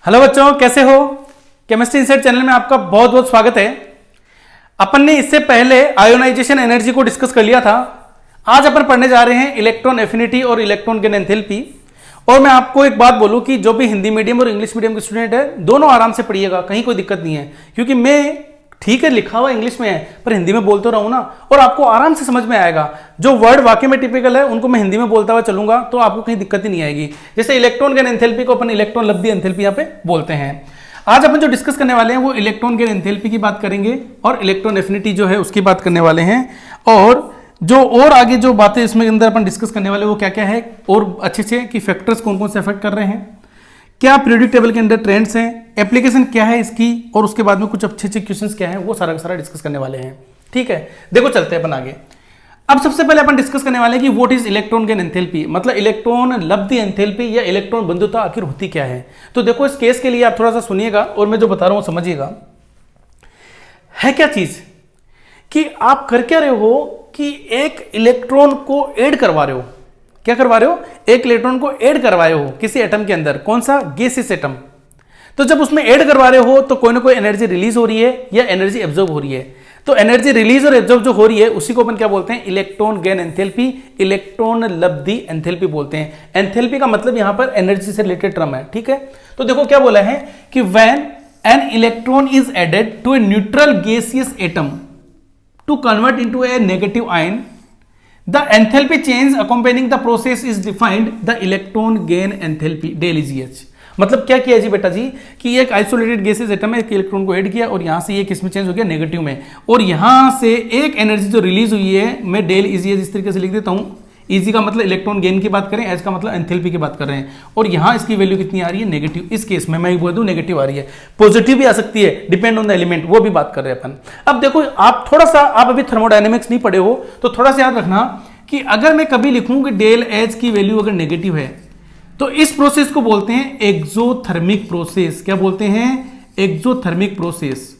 Hello बच्चों, कैसे हो। केमिस्ट्री इनसाइड चैनल में आपका बहुत बहुत स्वागत है। अपन ने इससे पहले आयोनाइजेशन एनर्जी को डिस्कस कर लिया था। आज अपन पढ़ने जा रहे हैं इलेक्ट्रॉन एफिनिटी और इलेक्ट्रॉन गेन एंथैल्पी। और मैं आपको एक बात बोलूं कि जो भी हिंदी मीडियम और इंग्लिश मीडियम के स्टूडेंट है, दोनों आराम से पढ़िएगा, कहीं कोई दिक्कत नहीं है। क्योंकि मैं ठीक है लिखा हुआ इंग्लिश में है पर हिंदी में बोलते रहूं ना, और आपको आराम से समझ में आएगा। जो वर्ड वाकई में टिपिकल है उनको मैं हिंदी में बोलता हुआ चलूंगा तो आपको कहीं दिक्कत ही नहीं आएगी। जैसे इलेक्ट्रॉन गेन एंथैल्पी को अपन इलेक्ट्रॉन लब्धि एंथैल्पी यहाँ पे बोलते हैं। आज अपन जो डिस्कस करने वाले हैं वो इलेक्ट्रॉन गेन एंथैल्पी की बात करेंगे और इलेक्ट्रॉन एफिनिटी जो है उसकी बात करने वाले हैं। और जो और आगे जो बातें इसमें अंदर अपन डिस्कस करने वाले वो क्या क्या है, और अच्छे से कि फैक्टर्स कौन कौन से अफेक्ट कर रहे हैं, क्या पीरियोडिक टेबल के अंदर ट्रेंड्स हैं, एप्लीकेशन क्या है इसकी, और उसके बाद में कुछ अच्छे अच्छे क्वेश्चंस क्या हैं, वो सारा का सारा डिस्कस करने वाले हैं। ठीक है, देखो चलते हैं अपन आगे। अब सबसे पहले अपन डिस्कस करने वाले हैं कि what is electron gain enthalpy, मतलब इलेक्ट्रॉन लब्धि एंथैल्पी या इलेक्ट्रॉन बंधुता आखिर होती क्या है। तो देखो इस केस के लिए आप थोड़ा सा सुनिएगा और मैं जो बता रहा हूं समझिएगा। है क्या चीज कि आप कर क्या रहे हो कि एक इलेक्ट्रॉन को ऐड करवा रहे हो। क्या करवा रहे हो? एक इलेक्ट्रॉन को ऐड करवाए हो किसी एटम के अंदर। कौन सा? Gaseous atom. तो जब उसमें ऐड करवा रहे हो तो कोई ना कोई एनर्जी रिलीज हो रही है या एनर्जी एब्जॉर्ब हो रही है। तो एनर्जी रिलीज और एब्जॉर्ब जो हो रही है उसी को अपन क्या बोलते हैं? इलेक्ट्रॉन गेन एंथैल्पी, इलेक्ट्रॉन लब्धि एंथैल्पी बोलते हैं। एंथैल्पी का मतलब यहां पर एनर्जी से रिलेटेड टर्म है। ठीक है, तो देखो क्या बोला है कि when an electron is added to a neutral gaseous atom to convert into a negative ion, the enthalpy change accompanying the process is defined the electron gain enthalpy del EGH। मतलब क्या किया जी बेटा जी कि एक आइसोलेटेड गैसेस एटम में एक electron को add किया और यहां से ये किस में चेंज हो गया? नेगेटिव में। और यहां से एक एनर्जी जो रिलीज हुई है, मैं डेल EGH इस तरीके से लिख देता हूं। इजी का मतलब इलेक्ट्रॉन गेन की बात करें, एच का मतलब एंथैल्पी की बात कर रहे हैं। और यहां इसकी वैल्यू कितनी आ रही है? नेगेटिव। इस केस में मैं बोल दूं नेगेटिव आ रही है, पॉजिटिव भी आ सकती है, डिपेंड ऑन द एलिमेंट, वो भी बात कर रहे हैं अपन। अब देखो आप थोड़ा सा, आप अभी थर्मोडायनेमिक्स नहीं पढ़े हो तो थोड़ा सा याद रखना कि अगर मैं कभी लिखूं कि डेल एच की वैल्यू अगर नेगेटिव है तो इस प्रोसेस को बोलते हैं एक्सोथर्मिक प्रोसेस। क्या बोलते हैं? Exothermic process.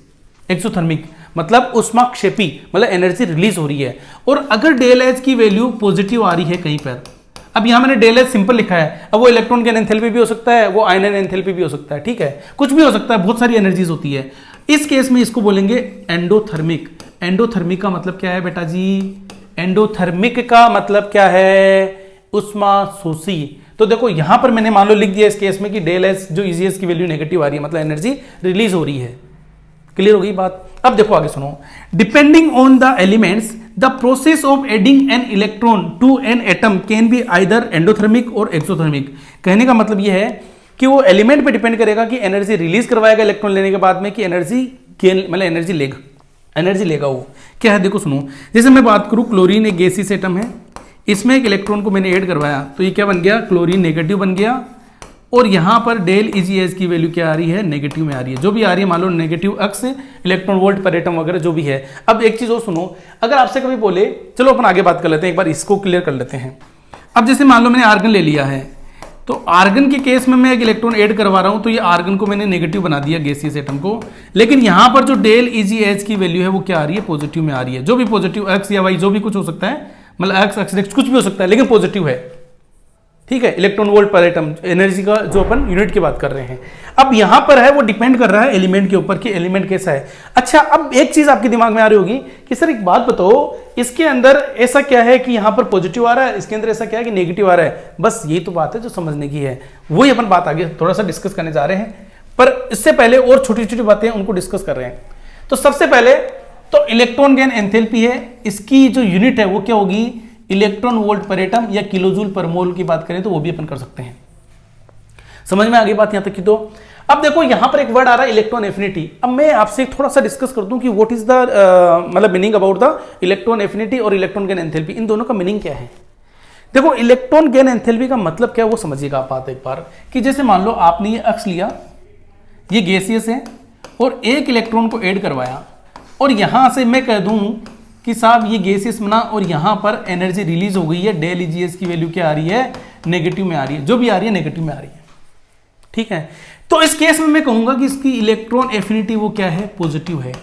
एक्सोथर्मिक मतलब उष्माक्षेपी, मतलब एनर्जी रिलीज हो रही है। और अगर डेल एच की वैल्यू पॉजिटिव आ रही है कहीं पर, अब यहां मैंने डेल एच सिंपल लिखा है, अब वो इलेक्ट्रॉन गेन एंथैल्पी भी हो सकता है, वो आयनन एंथैल्पी भी हो सकता है। ठीक है, कुछ भी हो सकता है, बहुत सारी एनर्जीज होती है। इस केस में इसको बोलेंगे एंडोथर्मिक। एंडोथर्मिक का मतलब क्या है बेटा जी? एंडोथर्मिक का मतलब क्या है? उष्माशोषी। तो देखो यहां पर मैंने मान लो लिख दिया इस केस में कि डेल एच जो EGH की वैल्यू नेगेटिव आ रही है, मतलब एनर्जी रिलीज हो रही है। क्लियर हो गई बात? अब देखो आगे सुनो। Depending on the elements the process of adding an electron to an atom can be either endothermic और एक्सोथर्मिक। कहने का मतलब यह है कि वो एलिमेंट पे डिपेंड करेगा कि एनर्जी रिलीज करवाएगा इलेक्ट्रॉन लेने के बाद में, कि एनर्जी गेन मतलब एनर्जी लेगा वो। क्या है देखो सुनो। जैसे मैं बात करूं, क्लोरीन एक गैसियस एटम है, इसमें एक इलेक्ट्रॉन को मैंने ऐड करवाया तो ये क्या बन गया? क्लोरीन नेगेटिव बन गया। और यहां पर डेल EGH की वैल्यू क्या आ रही है? नेगेटिव में आ रही है। जो भी आ रही है मान लो नेगेटिव अक्स, इलेक्ट्रॉन वोल्ट पर एटम वगैरह जो भी है। अब एक चीज और सुनो, अगर आपसे कभी बोले, चलो अपन आगे बात कर लेते हैं, एक बार इसको क्लियर कर लेते हैं। अब जैसे मान लो मैंने आर्गन ले लिया है, तो आर्गन के केस में मैं एक इलेक्ट्रॉन ऐड करवा रहा हूं तो ये आर्गन को मैंने नेगेटिव बना दिया गैसियस एटम को। लेकिन यहां पर जो डेल EGH की वैल्यू है वो क्या आ रही है? पॉजिटिव में आ रही है। जो भी पॉजिटिव एक्स या वाई जो भी कुछ हो सकता है, मतलब एक्स कुछ भी हो सकता है, लेकिन पॉजिटिव है। ठीक है, इलेक्ट्रॉन वोल्ट पर एटम एनर्जी का जो अपन यूनिट की बात कर रहे हैं। अब यहां पर है वो डिपेंड कर रहा है एलिमेंट के ऊपर कि एलिमेंट कैसा है। अच्छा, अब एक चीज आपके दिमाग में आ रही होगी कि सर एक बात बताओ, इसके अंदर ऐसा क्या है कि यहां पर पॉजिटिव आ रहा है, इसके अंदर ऐसा क्या है कि नेगेटिव आ रहा है। बस यही तो बात है जो समझने की है, वही अपन बात आगे थोड़ा सा डिस्कस करने जा रहे हैं। पर इससे पहले और छोटी छोटी बातें उनको डिस्कस कर रहे हैं। तो सबसे पहले तो इलेक्ट्रॉन गेन एंथैल्पी है, इसकी जो यूनिट है वो क्या होगी? इलेक्ट्रॉन वोल्ट पर एटम या किलोजूल पर मोल की बात करें तो वो भी अपन कर सकते हैं। समझ में आ गई बात यहां तक की? तो अब देखो यहां पर एक वर्ड आ रहा है इलेक्ट्रॉन एफिनिटी। अब मैं आपसे थोड़ा सा डिस्कस कर दूं कि व्हाट इज द मतलब meaning about the electron affinity और इलेक्ट्रॉन गेन एंथैल्पी, इन दोनों का मीनिंग क्या है। देखो इलेक्ट्रॉन गेन एंथैल्पी का मतलब क्या है वो समझिएगा आप बात एक बार, कि जैसे मान लो आपने ये अक्स लिया, ये गैसियस है और एक इलेक्ट्रॉन को ऐड करवाया, और यहां से मैं कह दूं कि साहब ये गैसियस बना और यहां पर एनर्जी रिलीज हो गई है, डेल EGH की वैल्यू क्या आ रही है? नेगेटिव में आ रही है। जो भी आ रही है नेगेटिव में आ रही है। ठीक है, तो इस केस में मैं कहूंगा कि इसकी इलेक्ट्रॉन एफिनिटी वो क्या है? पॉजिटिव है।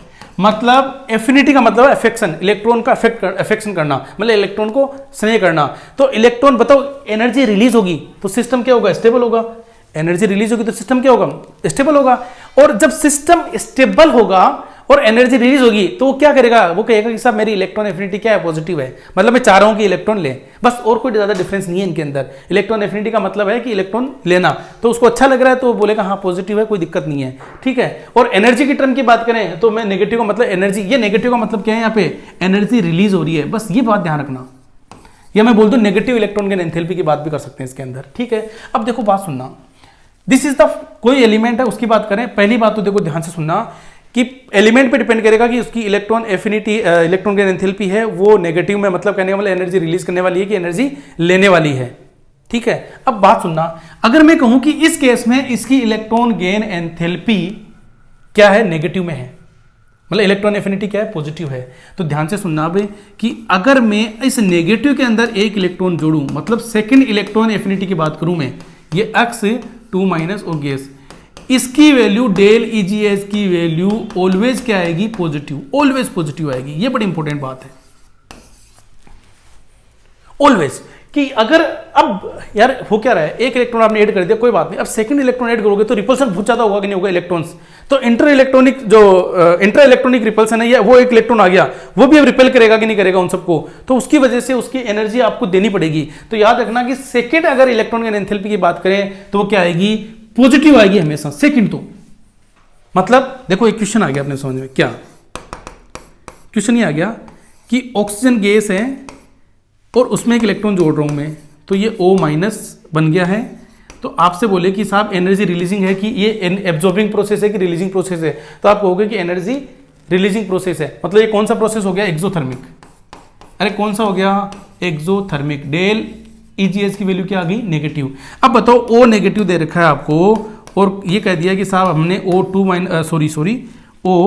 मतलब एफिनिटी का मतलब अफेक्शन, इलेक्ट्रॉन का अफेक्शन करना, मतलब इलेक्ट्रॉन को स्नेह करना। तो इलेक्ट्रॉन बताओ एनर्जी रिलीज होगी तो सिस्टम क्या होगा? स्टेबल होगा। एनर्जी रिलीज होगी तो सिस्टम क्या होगा, स्टेबल होगा। और जब सिस्टम स्टेबल होगा और एनर्जी रिलीज होगी तो वो क्या करेगा, वो कहेगा कि साहब मेरी इलेक्ट्रॉन एफिनिटी क्या है, पॉजिटिव है, मतलब मैं चाह रहा हूं कि इलेक्ट्रॉन ले, बस, और कोई ज्यादा डिफरेंस नहीं है इनके अंदर। इलेक्ट्रॉन एफिनिटी का मतलब है कि इलेक्ट्रॉन लेना, तो उसको अच्छा लग रहा है तो वो बोलेगा हाँ पॉजिटिव है, कोई दिक्कत नहीं है, ठीक है। और एनर्जी की टर्म की बात करें तो मैं नेगेटिव का मतलब एनर्जी, ये नेगेटिव का मतलब क्या है, यहाँ पे एनर्जी रिलीज हो रही है, बस ये बात ध्यान रखना। या मैं बोल दूं नेगेटिव इलेक्ट्रॉन के एंथैल्पी की बात भी कर सकते हैं इसके अंदर, ठीक है। अब देखो बात सुनना, दिस इज द कोई एलिमेंट है उसकी बात करें, पहली बात तो देखो ध्यान से सुनना कि एलिमेंट पे डिपेंड करेगा कि उसकी इलेक्ट्रॉन एफिनिटी, इलेक्ट्रॉन की एंथैल्पी है वो नेगेटिव में, मतलब कहने वाला एनर्जी रिलीज करने वाली है कि एनर्जी लेने वाली है, ठीक है। अब बात सुनना, अगर मैं कहूं कि इस केस में इसकी इलेक्ट्रॉन गेन एंथैल्पी क्या है, नेगेटिव में है, मतलब इलेक्ट्रॉन एफिनिटी क्या है, पॉजिटिव है, तो ध्यान से सुनना भाई कि अगर मैं इस नेगेटिव के अंदर एक इलेक्ट्रॉन जोड़ूं, मतलब सेकंड इलेक्ट्रॉन एफिनिटी की बात करूं मैं, ये X2- और गैस, इसकी वैल्यू डेल EgS की वैल्यू ऑलवेज क्या आएगी, पॉजिटिव, ऑलवेज पॉजिटिव आएगी। ये बड़ी इंपॉर्टेंट बात है, ऑलवेज, कि अगर अब यार हो क्या रहा है, एक इलेक्ट्रॉन आपने ऐड कर दिया, कोई बात नहीं, अब सेकंड इलेक्ट्रॉन ऐड करोगे तो रिपल्सन बहुत ज्यादा होगा कि नहीं होगा इलेक्ट्रॉन्स, तो इंटर इलेक्ट्रॉनिक जो इंटर इलेक्ट्रॉनिक रिपल्सन है, वो एक इलेक्ट्रॉन आ गया, वो भी अब रिपेल करेगा कि नहीं करेगा उन सबको, तो उसकी वजह से उसकी एनर्जी आपको देनी पड़ेगी। तो याद रखना कि सेकंड अगर इलेक्ट्रॉन की एंथैल्पी की बात करें तो वो क्या आएगी, पॉजिटिव आएगी हमेशा सेकंड। तो मतलब देखो एक क्वेश्चन आ गया अपने समझ में, क्या क्वेश्चन ये आ गया कि ऑक्सीजन गैस है और उसमें एक इलेक्ट्रॉन जोड़ रहा हूं मैं, तो ये O- बन गया है, तो आपसे बोले कि साहब एनर्जी रिलीजिंग है कि ये एब्जॉर्बिंग प्रोसेस है कि रिलीजिंग प्रोसेस है, तो आप कहोगे कि एनर्जी रिलीजिंग प्रोसेस है, मतलब ये कौन सा प्रोसेस हो गया, एक्सोथर्मिक। अरे कौन सा हो गया, एक्सोथर्मिक। डेल EgS की वैल्यू क्या आ गई, नेगेटिव। अब बताओ O नेगेटिव दे रखा है आपको और ये कह दिया कि साहब हमने O2- O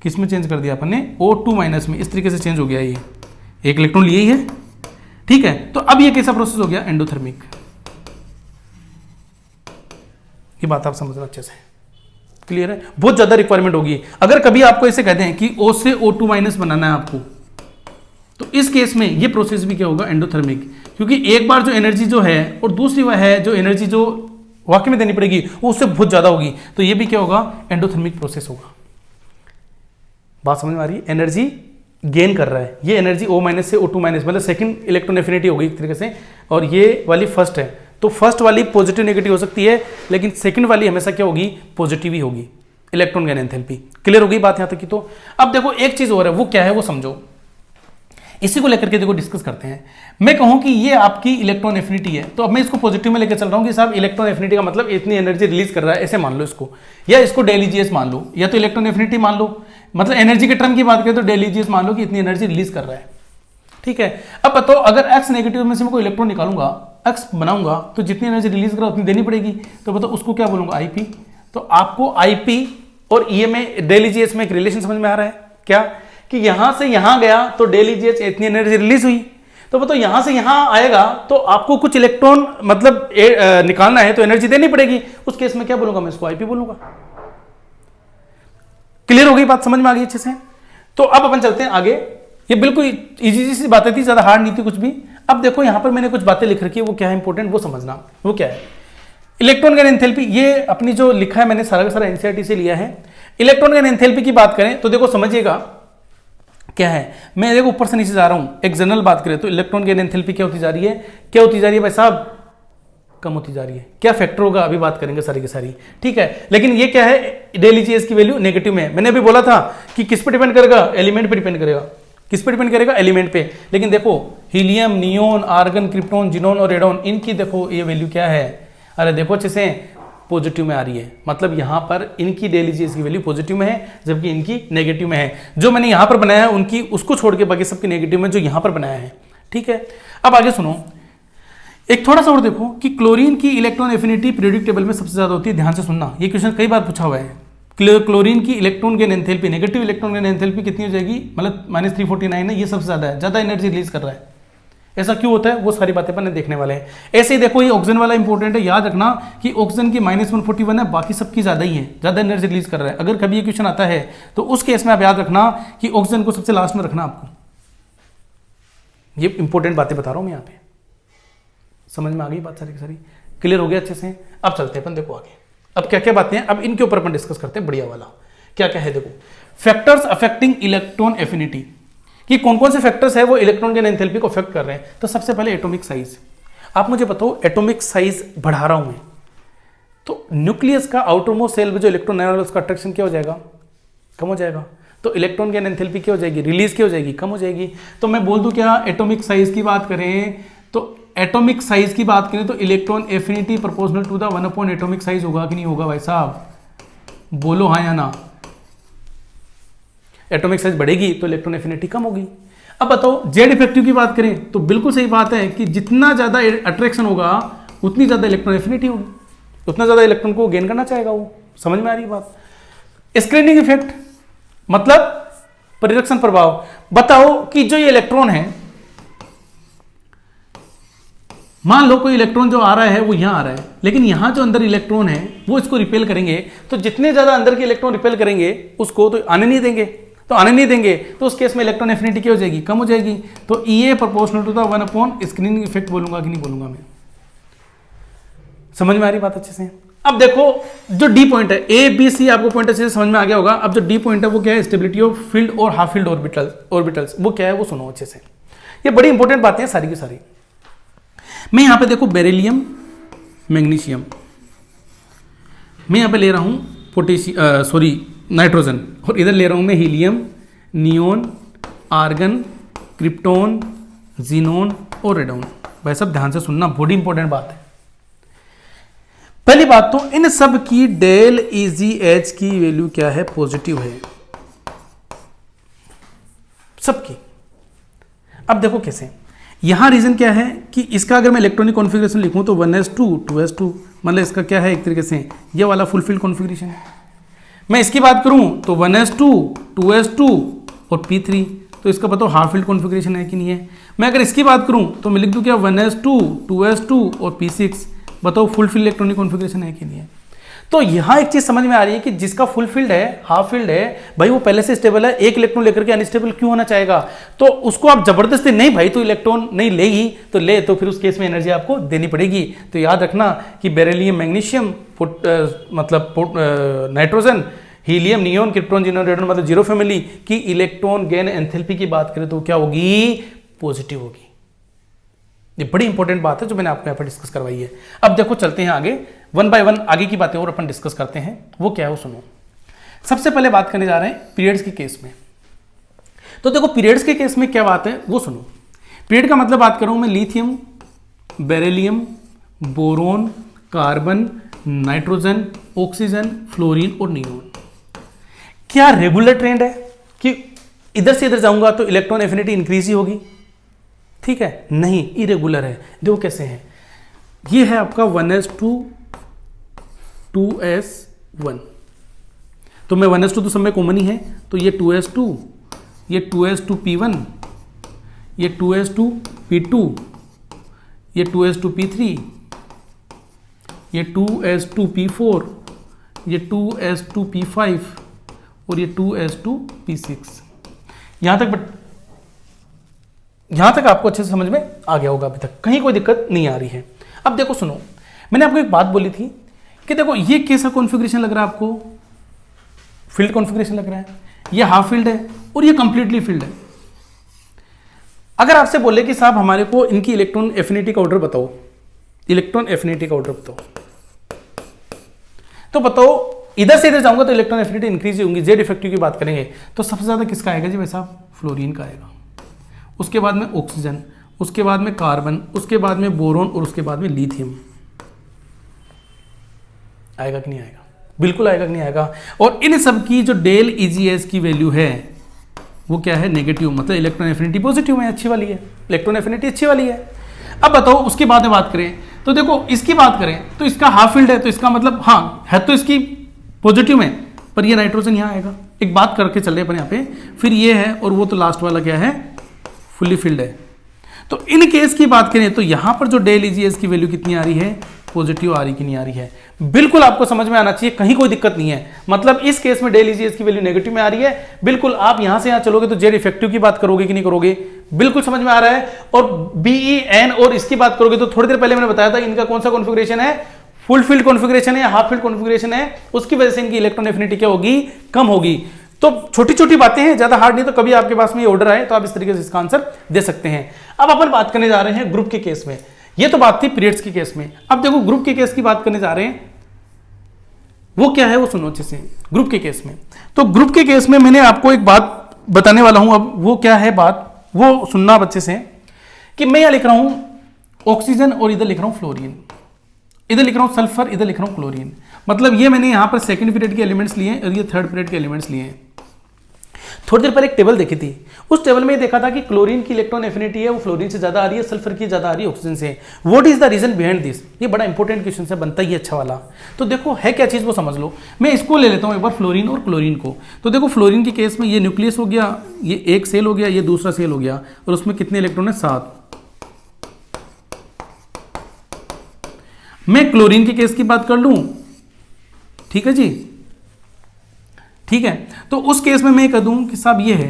किस में चेंज कर दिया अपन ने, O2- में, इस तरीके से चेंज हो गया, ये एक इलेक्ट्रॉन लिए ही है, ठीक है। तो अब ये कैसा प्रोसेस हो गया, एंडोथर्मिक। ये बात आप समझना अच्छे से, क्लियर है। बहुत ज्यादा रिक्वायरमेंट होगी अगर कभी आपको ऐसे कहते हैं कि O से O2- बनाना है आपको, तो इस केस में ये प्रोसेस भी क्या होगा, एंडोथर्मिक, क्योंकि एक बार जो एनर्जी जो है और दूसरी वह है जो एनर्जी जो वाकई में देनी पड़ेगी वो उससे बहुत ज्यादा होगी, तो ये भी क्या होगा, एंडोथर्मिक प्रोसेस होगा। बात समझ में आ रही है, एनर्जी गेन कर रहा है, ये एनर्जी O- से O2- मतलब सेकंड इलेक्ट्रॉन एफिनिटी होगी एक तरीके से, और ये वाली फर्स्ट है, तो फर्स्ट वाली पॉजिटिव नेगेटिव हो सकती है, लेकिन सेकंड वाली हमेशा क्या होगी, पॉजिटिव ही होगी, इलेक्ट्रॉन गेन एंथैल्पी। क्लियर हो गई बात यहां तक की। तो अब देखो एक चीज और है, वो क्या है वो समझो, इसी को लेकर के देखो डिस्कस करते हैं। मैं कहूं कि ये आपकी इलेक्ट्रॉन एफिनिटी है, तो अब मैं इसको पॉजिटिव में लेकर चल रहा हूं कि साहब इलेक्ट्रॉन एफिनिटी का मतलब इतनी एनर्जी रिलीज कर रहा है, ऐसे मान लो इसको, या इसको डेल EgS मान लो, या तो इलेक्ट्रॉन एफिनिटी मान लो, मतलब एनर्जी के टर्म की बात करें तो डेल EgS मान लो कि इतनी एनर्जी रिलीज कर रहा है, ठीक है। अब बताओ अगर X नेगेटिव में से मैं कोई इलेक्ट्रॉन निकालूंगा, X बनाऊंगा, तो जितनी एनर्जी रिलीज कर रहा उतनी देनी पड़ेगी, तो बताओ उसको क्या बोलूंगा, IP। तो आपको IP और E में डेल EgS में एक रिलेशन समझ में आ रहा है क्या, कि यहां से यहां गया तो डेल EgS इतनी एनर्जी रिलीज हुई, तो बताओ यहां से यहां आएगा तो आपको कुछ इलेक्ट्रॉन मतलब निकालना है तो एनर्जी देनी पड़ेगी, उस केस में क्या बोलूंगा, मैं इसको IP बोलूंगा। क्लियर हो गई बात, समझ में आ गई अच्छे से। तो अब अपन चलते हैं आगे, ये बिल्कुल इजी सी बातें थी, ज्यादा हार्ड नहीं थी कुछ भी। अब देखो यहां पर मैंने कुछ बातें लिख रखी है, वो क्या है इंपॉर्टेंट, वो समझना, वो क्या है, इलेक्ट्रॉन गेन एंथैल्पी। ये अपनी जो लिखा है मैंने सारा का सारा एनसीईआरटी से लिया है। इलेक्ट्रॉन गेन एंथैल्पी की बात करें तो देखो समझिएगा क्या है, मैं देखो ऊपर से नीचे जा रहा हूं, एक जनरल बात करें तो इलेक्ट्रॉन गेन एंथैल्पी क्या होती जा रही है, क्या होती जा रही है भाई साहब, कम होती जा रही है। क्या फैक्टर होगा अभी बात करेंगे सारी की सारी, ठीक है। लेकिन ये क्या है, डेल EgS की वैल्यू नेगेटिव में है। मैंने अभी बोला था कि किस पे डिपेंड करेगा, एलिमेंट पे डिपेंड करेगा। किस पे डिपेंड करेगा, एलिमेंट पे। लेकिन देखो helium, neon, argon, krypton, xenon और रेडॉन, इनकी देखो ये वैल्यू क्या है, अरे देखो अच्छे से पॉजिटिव में आ रही है, मतलब यहां पर इनकी डेल EgS की वैल्यू पॉजिटिव में है जबकि इनकी नेगेटिव में है। जो मैंने यहां पर बनाया है उनकी उसको छोड़ के बाकी सबकी नेगेटिव में जो यहां पर बनाया है, ठीक है। अब आगे सुनो, एक थोड़ा सा और देखो कि क्लोरीन की इलेक्ट्रॉन एफिनिटी पीरियोडिक टेबल में सबसे ज्यादा होती है। ध्यान से सुनना, ये क्वेश्चन कई बार पूछा हुआ है। क्लोरीन की electron gain enthalpy, negative electron gain enthalpy कितनी हो जाएगी, मतलब -349 है, ये सबसे ज्यादा है, ज्यादा एनर्जी रिलीज कर रहा है। ऐसा क्यों होता है वो सारी बातें अपन देखने वाले हैं। ऐसे ही देखो ये ऑक्सीजन वाला इंपॉर्टेंट है, याद रखना कि ऑक्सीजन की -141 है, बाकी सबकी ज्यादा ही है, ज्यादा एनर्जी रिलीज कर रहा है। अगर कभी ये क्वेश्चन आता है तो उस केस में आप याद रखना कि ऑक्सीजन को सबसे लास्ट में रखना आपको। ये इंपॉर्टेंट बातें बता रहा हूं मैं यहाँ पे, समझ में आ गई बात सारी की सारी, क्लियर हो गया अच्छे से? अब चलते हैं अपन देखो आगे, अब क्या क्या बातें हैं अब इनके ऊपर अपन डिस्कस करते हैं। बढ़िया वाला क्या क्या है देखो, फैक्टर्स अफेक्टिंग इलेक्ट्रॉन एफिनिटी, कि कौन कौन से फैक्टर्स है वो इलेक्ट्रॉन के एंथैल्पी को अफेक्ट कर रहे हैं। तो सबसे पहले एटॉमिक साइज, आप मुझे बताओ एटॉमिक साइज बढ़ा रहा हूं मैं, तो न्यूक्लियस का आउटर मोस्ट सेल में जो इलेक्ट्रॉन है उसका अट्रैक्शन क्या हो जाएगा, कम हो जाएगा। तो इलेक्ट्रॉन की एंथैल्पी क्या हो जाएगी, रिलीज क्या हो जाएगी, कम हो जाएगी। तो मैं बोल दूं क्या, एटॉमिक साइज की बात करें तो एटॉमिक साइज की बात करें तो electron affinity proportional to the 1 upon atomic size होगा कि नहीं होगा भाई साहब, बोलो हाँ या ना। एटॉमिक साइज बढ़ेगी तो इलेक्ट्रॉन एफिनिटी कम होगी। अब बताओ जेड इफेक्टिव की बात करें तो बिल्कुल सही बात है कि जितना ज्यादा अट्रैक्शन होगा उतनी ज्यादा इलेक्ट्रॉन एफिनिटी होगी, उतना ज्यादा इलेक्ट्रॉन को गेन करना चाहेगा वो। समझ में आ रही बात? स्क्रीनिंग इफेक्ट मतलब परिरक्षण प्रभाव। बताओ कि जो ये इलेक्ट्रॉन है, मान लो कोई इलेक्ट्रॉन जो आ रहा है वो यहां आ रहा है, लेकिन यहां जो अंदर इलेक्ट्रॉन है वो इसको रिपेल करेंगे, तो जितने ज्यादा अंदर के इलेक्ट्रॉन रिपेल करेंगे उसको तो आने नहीं देंगे, तो आने नहीं देंगे तो उस केस में इलेक्ट्रॉन एफिनिटी क्या हो जाएगी, कम हो जाएगी। तो E proportional to the 1 upon screening effect बोलूंगा कि नहीं बोलूंगा मैं? समझ में आ रही बात अच्छे से? अब देखो जो डी पॉइंट है, ए बी सी आपको पॉइंट अच्छे से समझ में आ गया होगा। अब जो डी पॉइंट है वो क्या है, स्टेबिलिटी ऑफ फील्ड और हाफ फील्ड ऑर्बिटल्स, वो क्या है वो सुनो अच्छे से। ये बड़ी इंपॉर्टेंट बातें हैं सारी की सारी। मैं यहां पे देखो बेरिलियम मैग्नीशियम, मैं यहां पे ले रहा हूं नाइट्रोजन, और इधर ले रहा हूं मैं helium, neon, argon, krypton, xenon और रेडोन। भाई सब ध्यान से सुनना, बड़ी इंपॉर्टेंट बात है। पहली बात तो इन सब की डेल इजी एच की वैल्यू क्या है, पॉजिटिव है सबकी। अब देखो कैसे, यहां रीजन क्या है कि इसका अगर मैं इलेक्ट्रॉनिक कॉन्फ़िगरेशन लिखूं तो 1s2 2s2, मतलब इसका क्या है एक तरीके से ये वाला फुलफिल्ड कॉन्फ़िगरेशन है। मैं इसकी बात करूं तो 1s2 2s2 और p3, तो इसका बताओ हाफ फील्ड कॉन्फ़िगरेशन है कि नहीं है। मैं अगर इसकी बात करूं तो मैं लिख दूं क्या 1s2 2s2 और p6, बताओ फुल फील्ड इलेक्ट्रॉनिक कॉन्फ़िगरेशन है कि नहीं है। तो यहां एक चीज समझ में आ रही है कि जिसका फुल फील्ड है, हाफ फील्ड है, भाई वो पहले से स्टेबल है, एक इलेक्ट्रॉन लेकर के अनस्टेबल क्यों होना चाहेगा। तो उसको आप जबरदस्ती नहीं भाई तो इलेक्ट्रॉन नहीं लेगी तो ले, तो फिर उस केस में एनर्जी आपको देनी पड़ेगी। तो याद रखना कि बेरिलियम मैग्नीशियम मतलब nitrogen, helium, neon, krypton, xenon, radon मतलब जीरो फैमिली की इलेक्ट्रॉन गेन एंथैल्पी की बात करें तो क्या होगी, पॉजिटिव होगी। ये बड़ी इंपॉर्टेंट बात है जो मैंने आपको यहाँ पर डिस्कस करवाई है। अब देखो चलते हैं आगे, 1 बाय 1 आगे की बातें और अपन डिस्कस करते हैं। वो क्या है वो सुनो। सबसे पहले बात करने जा रहे हैं पीरियड्स के केस में। तो देखो पीरियड्स के केस में क्या बात है वो सुनो। पीरियड का मतलब बात करूं मैं lithium, beryllium, boron, carbon, nitrogen, oxygen, fluorine और नियोन। क्या रेगुलर ट्रेंड है कि इधर से इधर जाऊंगा तो इलेक्ट्रॉन एफिनिटी इंक्रीज ही होगी? ठीक है, नहीं, इरेगुलर है। देखो कैसे है, ये है आपका 1s2 2s1, तो मैं 1s2 तो सब में कॉमन ही है, तो ये 2s2, ये 2s2p1, ये 2s2p2, ये 2s2p3, ये 2s2p4, ये 2s2p5 और ये 2s2p6। यहां तक आपको अच्छे से समझ में आ गया होगा, अभी तक कहीं कोई दिक्कत नहीं आ रही है। अब देखो सुनो, मैंने आपको एक बात बोली थी कि देखो ये कैसा कॉन्फ़िगरेशन लग रहा है आपको, फील्ड कॉन्फ़िगरेशन लग रहा है, ये हाफ फील्ड है और ये कंप्लीटली फील्ड है। अगर आपसे बोले कि साहब हमारे को इनकी इलेक्ट्रॉन एफिनिटी का ऑर्डर बताओ, इलेक्ट्रॉन एफिनिटी का ऑर्डर बताओ, तो बताओ इधर से इधर जाऊंगा तो इलेक्ट्रॉन एफिनिटी इंक्रीज होंगी। जेड इफेक्टिव की बात करेंगे तो सबसे ज्यादा किसका आएगा जी भाई साहब, फ्लोरीन का आएगा, उसके बाद में ऑक्सीजन, उसके बाद में कार्बन, उसके बाद में बोरोन और उसके बाद में लिथियम। आएगा कि नहीं आएगा, बिल्कुल आएगा कि नहीं आएगा। और इन सब की जो डेल ईजीएस की वैल्यू है वो क्या है, नेगेटिव, मतलब इलेक्ट्रॉन एफिनिटी पॉजिटिव है, अच्छी वाली है, इलेक्ट्रॉन एफिनिटी अच्छी वाली है। अब बताओ उसके बाद में बात करें तो देखो इसकी बात करें तो इसका हाफ फील्ड है, तो इसका मतलब हाँ है तो इसकी पॉजिटिव है, पर ये नाइट्रोजन यहाँ आएगा। एक बात करके चल रहे अपन यहाँ पे, फिर ये है और वो तो लास्ट वाला क्या है, फुल्ली फिल्ड है। तो इन केस की बात करें तो यहां पर जो डेल ईजीएस की वैल्यू कितनी आ रही है, पॉजिटिव आ रही कि नहीं आ रही है। बिल्कुल आपको समझ में आना चाहिए, कहीं कोई दिक्कत नहीं है। मतलब इस केस में डेल लीजिए, इसकी वैल्यू नेगेटिव में आ रही है। बिल्कुल आप यहां से यहां चलोगे तो जेड इफेक्टिव की बात करोगे कि नहीं करोगे, बिल्कुल समझ में आ रहा है। और बीई एन और इसकी बात करोगे तो थोड़ी देर पहले मैंने बताया था इनका कौन सा कॉन्फ़िगरेशन है, फुल फील्ड कॉन्फ़िगरेशन है, हाफ फील्ड कॉन्फ़िगरेशन है, उसकी वजह से इनकी इलेक्ट्रॉन एफिनिटी क्या होगी, कम होगी। तो छोटी छोटी बातें हैं, ज्यादा हार्ड नहीं। तो कभी आपके पास में ये ऑर्डर आए तो आप इस तरीके से इसका आंसर दे सकते हैं। अब अपन बात करने जा रहे हैं ग्रुप के केस में। ये तो बात थी पीरियड्स के केस में। अब देखो ग्रुप के केस की बात करने जा रहे हैं, वो क्या है वो सुनो अच्छे से। ग्रुप के केस में, तो ग्रुप के केस में मैंने आपको एक बात बताने वाला हूं। अब वो क्या है बात, वो सुनना अच्छे से, कि मैं यहां लिख रहा हूं ऑक्सीजन और इधर लिख रहा हूं फ्लोरीन, इधर लिख रहा हूं सल्फर, इधर लिख रहा हूं क्लोरीन। मतलब ये मैंने यहां पर सेकंड पीरियड के एलिमेंट्स लिए और ये थर्ड पीरियड के एलिमेंट्स लिए। थोड़ी देर पहले एक टेबल देखी थी, उस टेबल में देखा था कि क्लोरीन की इलेक्ट्रॉन एफिनिटी है वो फ्लोरीन से ज्यादा आ रही है, सल्फर की ज्यादा आ रही है ऑक्सीजन से। What is the reason behind this? ये बड़ा इंपॉर्टेंट क्वेश्चन से बनता ही अच्छा वाला। तो देखो है क्या चीज वो समझ लो। मैं इसको ले लेता हूं एक बार, फ्लोरीन और क्लोरीन को। तो देखो फ्लोरीन के केस में ये न्यूक्लियस हो गया, ये एक सेल हो गया, ये दूसरा सेल हो गया, और उसमें कितने इलेक्ट्रॉन है, 7। मैं क्लोरीन के केस की बात कर लूं, ठीक है जी, ठीक है। तो उस केस में मैं कह दूं कि साहब ये है,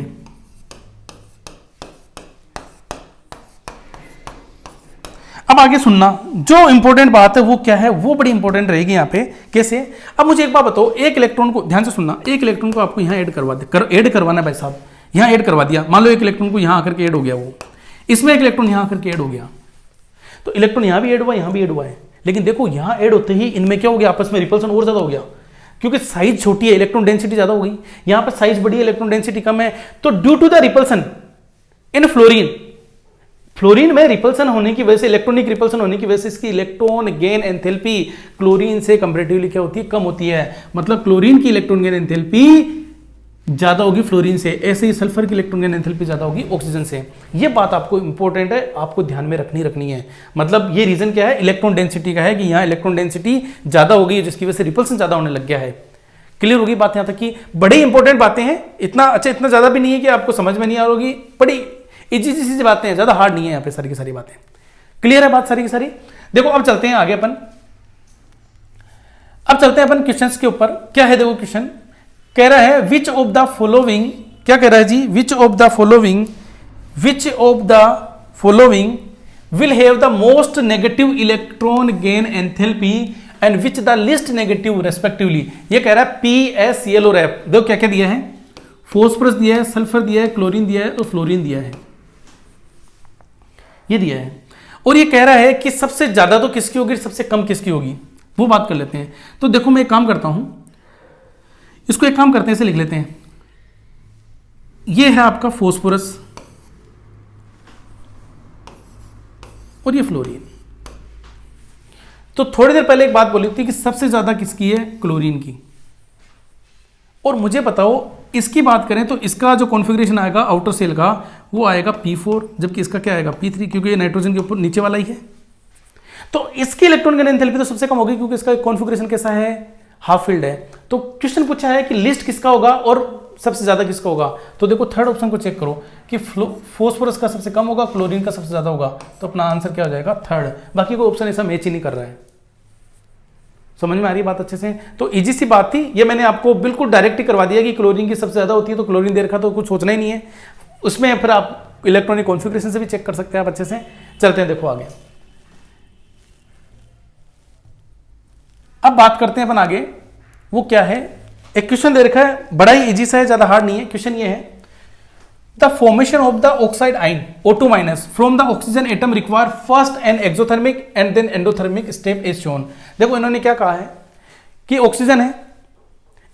अब आगे सुनना, जो इंपॉर्टेंट बात है वो क्या है, वो बड़ी इंपॉर्टेंट रहेगी यहां पे। कैसे? अब मुझे एक बात बताओ, एक इलेक्ट्रॉन को ध्यान से सुनना, एक इलेक्ट्रॉन को आपको यहां ऐड करवाना है भाई साहब, यहां ऐड करवा दिया। मान लो एक इलेक्ट्रॉन को यहां आकर के ऐड हो गया, वो इसमें एक इलेक्ट्रॉन यहां आकर के ऐड हो गया, तो इलेक्ट्रॉन यहां भी ऐड हुआ, यहां भी ऐड हुआ है। लेकिन देखो यहां ऐड होते ही इनमें क्या हो गया, आपस में रिपल्सन और ज्यादा हो गया, क्योंकि साइज छोटी है, इलेक्ट्रॉन डेंसिटी ज्यादा हो गई। यहां पर साइज बड़ी है, इलेक्ट्रॉन डेंसिटी कम है। तो due to the repulsion in fluorine, fluorine में रिपल्सन होने की वजह से, इलेक्ट्रॉनिक रिपल्सन होने की वजह से इसकी इलेक्ट्रॉन गेन एंथैल्पी क्लोरीन से कंपैरेटिवली क्या होती है, कम होती है। मतलब क्लोरीन की इलेक्ट्रॉन गेन एंथैल्पी ज्यादा होगी फ्लोरीन से, ऐसे ही सल्फर की इलेक्ट्रॉन गेन एंथैल्पी ज्यादा होगी ऑक्सीजन से। ये बात आपको इंपॉर्टेंट है, आपको ध्यान में रखनी है। मतलब ये रीजन क्या है, इलेक्ट्रॉन डेंसिटी का है, कि यहां इलेक्ट्रॉन डेंसिटी ज्यादा हो गई जिसकी वजह से रिपल्सन ज्यादा होने लग गया है। क्लियर होगी बात यहां तक की? बड़ी इंपॉर्टेंट बातें हैं, इतना अच्छा इतना ज्यादा भी नहीं है कि आपको समझ में नहीं आ रही, बड़ी इजी सी बातें हैं, ज्यादा हार्ड नहीं है यहाँ पे सारी की सारी बातें। क्लियर है बात सारी की सारी? देखो अब चलते हैं आगे अपन, अब चलते हैं अपन क्वेश्चंस के ऊपर। क्या है देखो क्वेश्चन कह रहा है, विच ऑफ द फॉलोइंग, क्या कह रहा है जी, which of the following will have the most negative electron gain enthalpy and which the list negative respectively. ये कह रहा है PSCl और F। देखो क्या क्या दिया है, फॉस्फोरस दिया है, सल्फर दिया है, क्लोरीन दिया है और फ्लोरीन दिया है, ये दिया है। और ये कह रहा है कि सबसे ज्यादा तो किसकी होगी, सबसे कम किसकी होगी, वो बात कर लेते हैं। तो देखो मैं एक काम करता हूं, इसको एक काम करते हैं, इसे लिख लेते हैं। ये है आपका फॉस्फोरस और ये फ्लोरीन। तो थोड़ी देर पहले एक बात बोली थी कि सबसे ज्यादा किसकी है, क्लोरीन की। और मुझे बताओ इसकी बात करें तो इसका जो कॉन्फ़िगरेशन आएगा आउटर सेल का वो आएगा P4, जबकि इसका क्या आएगा P3, क्योंकि ये नाइट्रोजन के ऊपर नीचे वाला ही है। तो इसकी इलेक्ट्रॉन गेन एंथैल्पी तो सबसे कम होगी, क्योंकि इसका कॉन्फ़िगरेशन कैसा है, हाफ फील्ड है। तो क्वेश्चन पूछा है कि लिस्ट किसका होगा और सबसे ज्यादा किसका होगा। तो देखो थर्ड ऑप्शन को चेक करो कि फॉस्फोरस का सबसे कम होगा, क्लोरीन का सबसे ज्यादा होगा, तो अपना आंसर क्या हो जाएगा, थर्ड। बाकी कोई ऑप्शन ऐसा मैच ही नहीं कर रहा है। समझ में आ रही बात अच्छे से? तो इजी सी बात थी, ये मैंने आपको बिल्कुल डायरेक्ट ही करवा दिया कि क्लोरीन की सबसे ज्यादा होती है, तो क्लोरीन दे रखा तो कुछ सोचना ही नहीं है उसमें। फिर आप इलेक्ट्रॉनिक कॉन्फ़िगरेशन से भी चेक कर सकते हैं आप अच्छे से। चलते हैं देखो आगे, अब बात करते हैं अपन आगे, वो क्या है। एक क्वेश्चन दे रखा है, बड़ा ही इजी सा है, ज्यादा हार्ड नहीं है। क्वेश्चन ये है, the formation of the oxide ion O2- from the oxygen atom require first an exothermic and then endothermic step is shown. देखो इन्होंने क्या कहा है कि ऑक्सीजन है,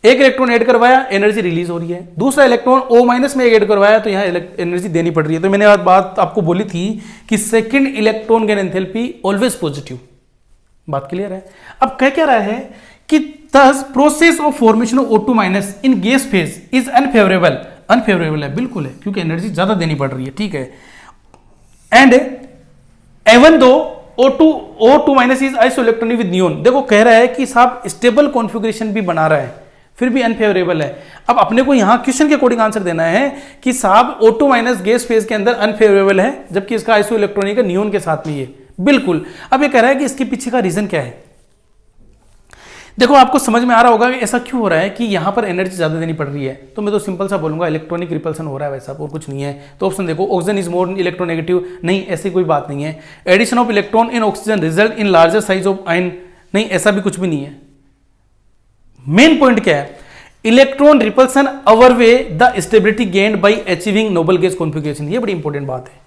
एक इलेक्ट्रॉन ऐड करवाया, एनर्जी रिलीज हो रही है। दूसरा इलेक्ट्रॉन O- में ऐड करवाया, तो यहां एनर्जी देनी पड़ रही है। तो मैंने बात आपको बोली थी कि second electron gain enthalpy always positive. बात क्लियर है? अब कह क्या रहा है कि thus process of formation of O2- in gas phase is unfavourable. Unfavourable है, बिल्कुल है, क्योंकि एनर्जी ज्यादा देनी पड़ रही है, ठीक है। एंड एवन दो O2- is isoelectronic with neon. देखो कह रहा है कि साहब स्टेबल कॉन्फ़िगरेशन भी बना रहा है, फिर भी अनफेवरेबल है। अब अपने को यहां क्वेश्चन के अकॉर्डिंग आंसर देना है कि साहब O2- गैस फेज के अंदर अनफेवरेबल है, जबकि इसका आइसोइलेक्ट्रॉनिक है नियोन के साथ में। ये बिल्कुल। अब ये कह रहा है कि इसके पीछे का रीजन क्या है। देखो आपको समझ में आ रहा होगा कि ऐसा क्यों हो रहा है कि यहां पर एनर्जी ज्यादा देनी पड़ रही है। तो मैं तो सिंपल सा बोलूंगा इलेक्ट्रॉनिक रिपल्सन हो रहा है वैसा, और कुछ नहीं है। तो ऑप्शन देखो, ऑक्सीजन इज मोर इलेक्ट्रोनेगेटिव, नहीं ऐसी कोई बात नहीं है। Addition of electron in oxygen result in larger size of ion, नहीं ऐसा भी कुछ भी नहीं है। मेन पॉइंट क्या है, electron repulsion outweigh the stability gained by achieving noble gas configuration. ये बड़ी इंपॉर्टेंट बात है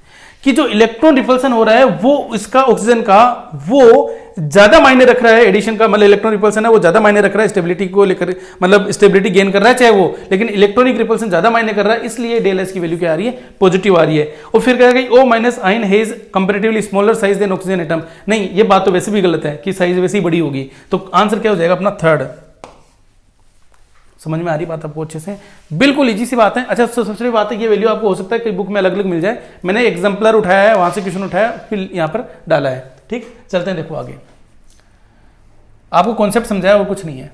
कि जो इलेक्ट्रॉन रिपल्सन हो रहा है वो इसका ऑक्सीजन का वो ज्यादा मायने रख रहा है, एडिशन का मतलब इलेक्ट्रॉन रिपल्सन है वो ज्यादा मायने रख रहा है स्टेबिलिटी को लेकर, मतलब स्टेबिलिटी गेन कर रहा है चाहे वो, लेकिन इलेक्ट्रॉनिक रिपल्सन ज्यादा मायने कर रहा है, इसलिए डेल एस की वैल्यू क्या आ रही है, पॉजिटिव आ रही है। और फिर कह रहा है O minus ion has comparatively smaller size than oxygen atom, नहीं ये बात तो वैसे भी गलत है कि साइज वैसे ही बड़ी होगी। तो आंसर क्या हो जाएगा अपना थर्ड। समझ में आ रही बात आपको अच्छे से, बिल्कुल इजी सी बात है। अच्छा सबसे बड़ी बात है ये वैल्यू आपको हो सकता है कि बुक में अलग अलग मिल जाए, मैंने एग्जाम्पलर उठाया है वहां से क्वेश्चन उठाया फिर यहां पर डाला है। ठीक, चलते हैं देखो आगे, आपको कॉन्सेप्ट समझाया वो कुछ नहीं है।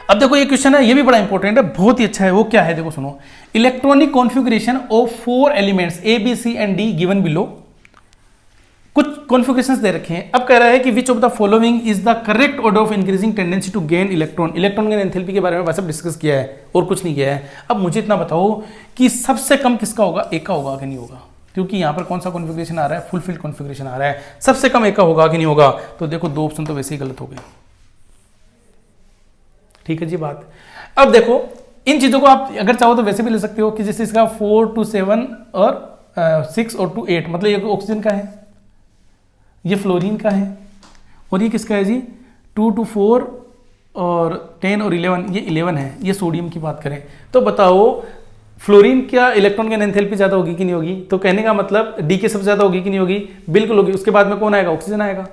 अब देखो ये क्वेश्चन है, ये भी बड़ा इंपॉर्टेंट है, बहुत ही अच्छा है। वो क्या है देखो सुनो, electronic configuration of 4 elements A B C and D given below. कुछ कॉन्फ़िगरेशंस दे रखे हैं। अब कह रहा है कि which of the following is the correct order of increasing tendency to gain electron. Electron gain enthalpy के बारे में वैसे डिस्कस किया है और कुछ नहीं किया है। अब मुझे इतना बताओ कि सबसे कम किसका होगा, एक का होगा कि नहीं होगा, क्योंकि यहां पर कौन सा कॉन्फ़िगरेशन आ रहा है, फुलफिल्ड कॉन्फ़िगरेशन आ रहा है, सबसे कम एक का होगा कि नहीं होगा। तो देखो दो ऑप्शन तो वैसे ही गलत हो गए। ठीक है जी बात। अब देखो इन चीजों को आप अगर चाहो तो वैसे भी ले सकते हो कि जैसे इसका 4 to 7 और 6 और 2 8, मतलब ये ऑक्सीजन का है, ये फ्लोरीन का है, और ये किसका है जी 2 to 4 और 10 और 11, ये 11 है, ये सोडियम की बात करें। तो बताओ फ्लोरीन क्या इलेक्ट्रॉन की एंथैल्पी ज्यादा होगी कि नहीं होगी, तो कहने का मतलब डी के सबसे ज्यादा होगी कि नहीं होगी, बिल्कुल होगी। उसके बाद में कौन आएगा, ऑक्सीजन आएगा,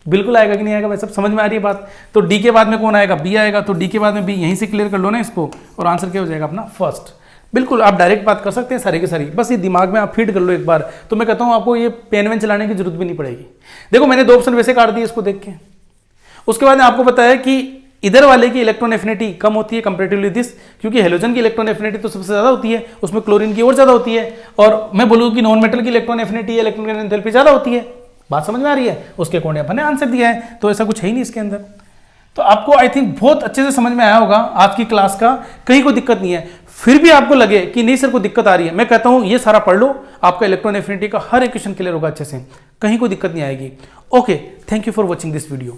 बिल्कुल आएगा कि नहीं आएगा, वैसे समझ में आ रही है बात। तो डी के बाद में कौन आएगा, बी आएगा, तो डी के बाद में बी, यहीं से क्लियर कर लो ना इसको, और आंसर क्या हो जाएगा अपना फर्स्ट। बिल्कुल आप डायरेक्ट बात कर सकते हैं सारी की सारी, बस ये दिमाग में आप फीड कर लो एक बार, तो मैं कहता हूं आपको ये पेन वेन चलाने की जरूरत भी नहीं पड़ेगी। देखो मैंने 2 ऑप्शन वैसे काट दिए इसको देख के। उसके बाद आपको बताया कि इधर वाले की इलेक्ट्रॉन एफिनिटी कम होती है कंपैरेटिवली दिस, क्योंकि हेलोजन की इलेक्ट्रॉन एफिनिटी तो सबसे ज्यादा होती है, उसमें क्लोरीन की और ज्यादा होती है, और मैं बोलूँ कि नॉन मेटल की इलेक्ट्रॉन एफिनिटी इलेक्ट्रॉन एंथैल्पी ज्यादा होती है। बात समझ में आ रही है, उसके अकॉर्डिंग अपन ने आंसर दिया है, तो ऐसा कुछ है ही नहीं इसके अंदर। तो आपको आई थिंक बहुत अच्छे से समझ में आया होगा आज की क्लास का, कहीं कोई दिक्कत नहीं है। फिर भी आपको लगे कि नहीं सर को दिक्कत आ रही है, मैं कहता हूं ये सारा पढ़ लो, आपका इलेक्ट्रॉन एफिनिटी का हर एक क्वेश्चन क्लियर होगा अच्छे से, कहीं कोई दिक्कत नहीं आएगी। Okay, thank you for watching this video.